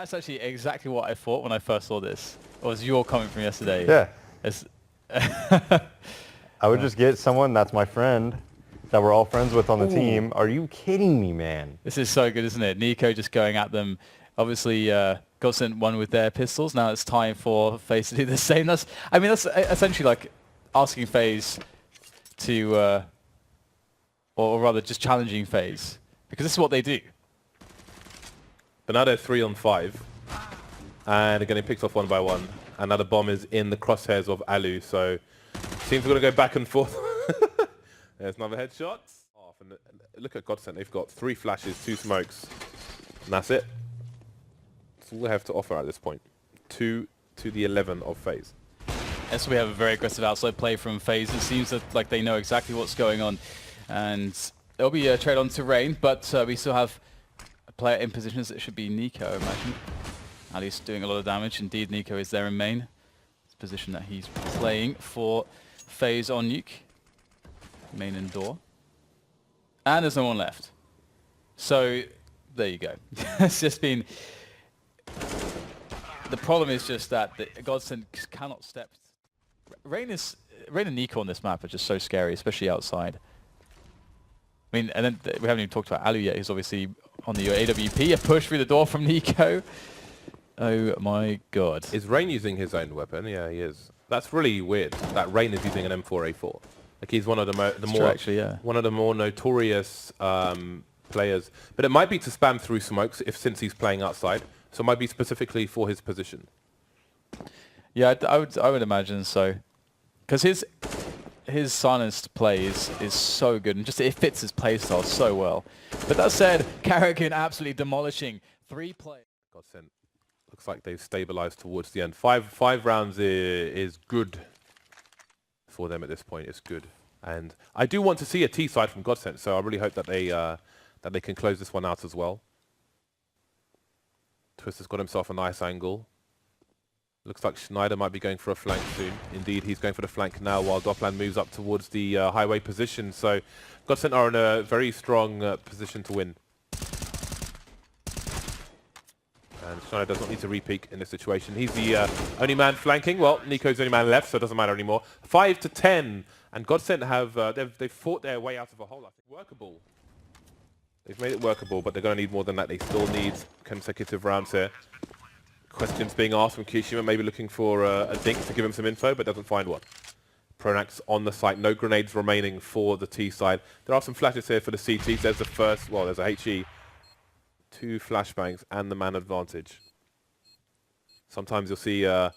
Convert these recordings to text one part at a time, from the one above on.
That's actually exactly what I thought when I first saw this. It was your comment from yesterday. Yeah. It's I would just get someone that's my friend that we're all friends with on the team. Are you kidding me, man? This is so good, isn't it? Nico just going at them. Obviously, Godsent won with their pistols. Now it's time for FaZe to do the same. That's essentially like asking FaZe to, or rather just challenging FaZe, because this is what they do. But now they're 3 on 5, and they're getting picked off one by one. And now the bomb is in the crosshairs of Alu, so teams are going to go back and forth. There's another headshot. And look at Godsent, they've got 3 flashes, 2 smokes, and that's it. That's all they have to offer at this point. 2 to the 11 of FaZe. And so we have a very aggressive outside play from FaZe. It seems that like they know exactly what's going on, and there'll be a trade on to Rain, but we still have a player in positions that should be Nico, I imagine. Ali's doing a lot of damage. Indeed, Nico is there in main. It's a position that he's playing for FaZe on nuke. Main and door. And there's no one left. So, there you go. It's just been... The problem is just that the Godsent cannot step... Rain and Nico on this map are just so scary, especially outside. I mean, and then we haven't even talked about Alu yet. He's obviously on the AWP. A push through the door from Nico. Oh my god. Is Rain using his own weapon? Yeah, he is. That's really weird that Rain is using an M4A4. Like he's one of one of the more notorious players. But it might be to spam through smokes since he's playing outside. So it might be specifically for his position. Yeah, I would imagine so. Because his silenced play is so good, and just it fits his playstyle so well. But that said, Karrigan absolutely demolishing 3 players. Godsent. Looks like they've stabilized towards the end. Five rounds is good for them at this point. It's good, and I do want to see a T side from Godsent. So I really hope that they can close this one out as well. Twist has got himself a nice angle. Looks like Schneider might be going for a flank soon. Indeed, he's going for the flank now while Doppland moves up towards the highway position. So Godsent are in a very strong position to win. And Schneider does not need to re-peek in this situation. He's the only man flanking. Well, Nico's the only man left, so it doesn't matter anymore. 5 to 10, and Godsent have they've fought their way out of a hole. I think workable. They've made it workable, but they're going to need more than that. They still need consecutive rounds here. Questions being asked from Kishima, maybe looking for a dink to give him some info, but doesn't find one. Pronax on the site. No grenades remaining for the T side. There are some flashes here for the CTs. There's the first. Well, there's a HE. 2 flashbangs and the man advantage. Sometimes you'll see a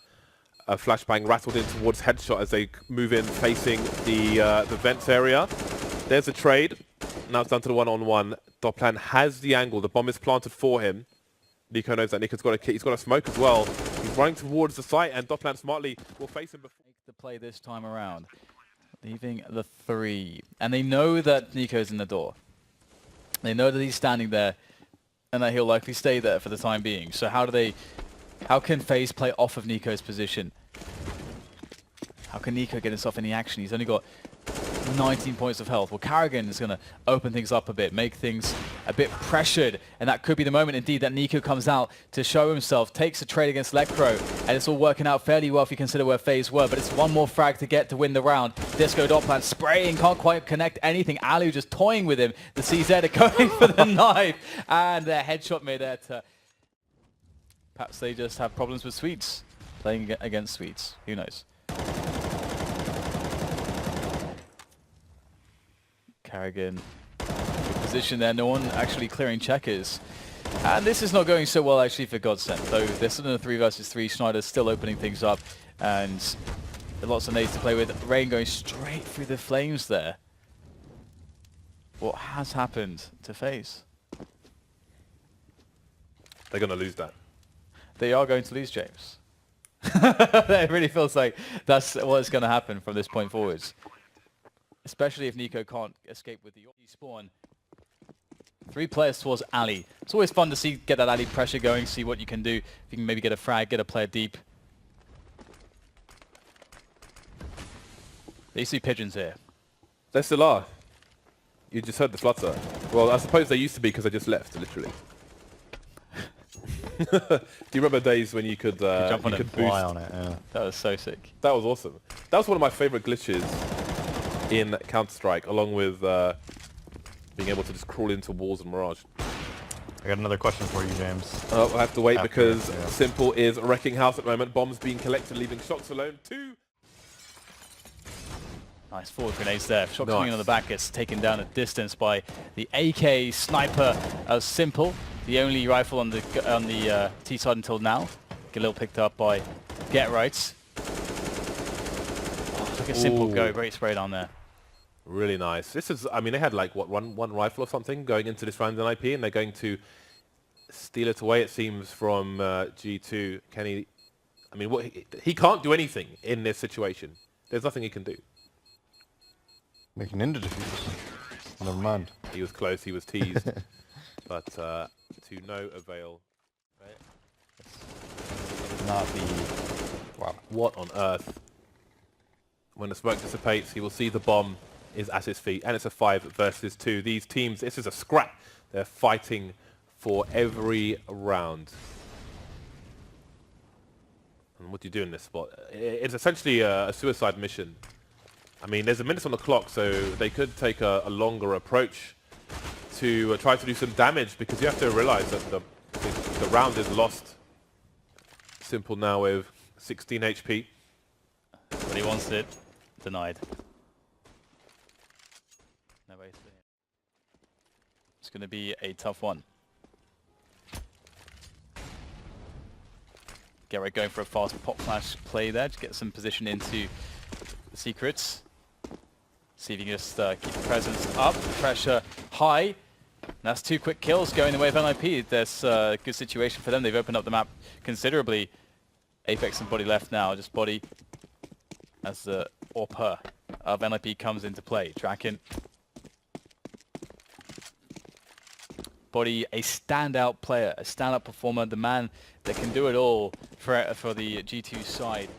flashbang rattled in towards headshot as they move in facing the vents area. There's a trade. Now it's down to the one-on-one. Doppland has the angle. The bomb is planted for him. Nico knows that. Nico's got he's got a smoke as well. He's running towards the site, and Doppland smartly will face him before. The play this time around, leaving the 3, and they know that Nico's in the door. They know that he's standing there, and that he'll likely stay there for the time being. So how can FaZe play off of Nico's position? How can Nico get himself any action? He's only got 19 points of health. Well, Karrigan is going to open things up a bit, make things a bit pressured, and that could be the moment indeed that Nico comes out to show himself, takes a trade against Lecro, and it's all working out fairly well if you consider where FaZe were, but it's one more frag to get to win the round. Disco Doppland spraying, can't quite connect anything. Alu just toying with him. The CZ are going for the knife, and their headshot made there to... Perhaps they just have problems with Sweets, playing against Sweets. Who knows? Karrigan, good position there, no one actually clearing checkers. And this is not going so well actually for Godsent, though they're still in a 3 versus 3. Schneider's still opening things up, and lots of nades to play with. Rain going straight through the flames there. What has happened to FaZe? They're going to lose that. They are going to lose, James. It really feels like that's what's going to happen from this point forwards. Especially if Nico can't escape with the spawn. 3 players towards Ali. It's always fun to see, get that Ali pressure going, see what you can do. If you can maybe get a frag, get a player deep. They used to be pigeons here. They still are. You just heard the flutter. Well, I suppose they used to be because they just left, literally. Do you remember days when you could jump on it and Fly on it, yeah. That was so sick. That was awesome. That was one of my favorite glitches in Counter-Strike, along with being able to just crawl into walls and Mirage. I got another question for you, James. I have to wait After, because yeah. Simple is wrecking house at the moment. Bombs being collected, leaving Shocks alone. 2. Nice forward grenades there. Shocks coming Nice. on the back, gets taken down at distance by the AK sniper of Simple. The only rifle on the T side until now. Get a little picked up by Get Rights. Oh, look at Simple go. Great spray down there. Really nice. This is, I mean, they had like, what, one rifle or something going into this round in IP, and they're going to steal it away, it seems, from G2. Can he, I mean, what, he can't do anything in this situation. There's nothing he can do. Make an ninja defuse. Never mind. He was close, he was teased, but to no avail. Not the... Wow. What on earth? When the smoke dissipates, he will see the bomb is at his feet, and it's a 5 versus 2. These teams, this is a scrap. They're fighting for every round. And what do you do in this spot? It's essentially a suicide mission. I mean, there's a minute on the clock, so they could take a longer approach to try to do some damage, because you have to realize that the round is lost. Simple now with 16 HP. But he wants it. Denied. No way through. It's going to be a tough one. Garrett going for a fast pop flash play there to get some position into the secrets. See if you can just keep the presence up, the pressure high. And that's 2 quick kills going the way of NIP. There's a good situation for them. They've opened up the map considerably. Apex and Body left now, just Body as the AWP of NIP comes into play. Draken. Body, a standout player, a standout performer, the man that can do it all for the G2 side.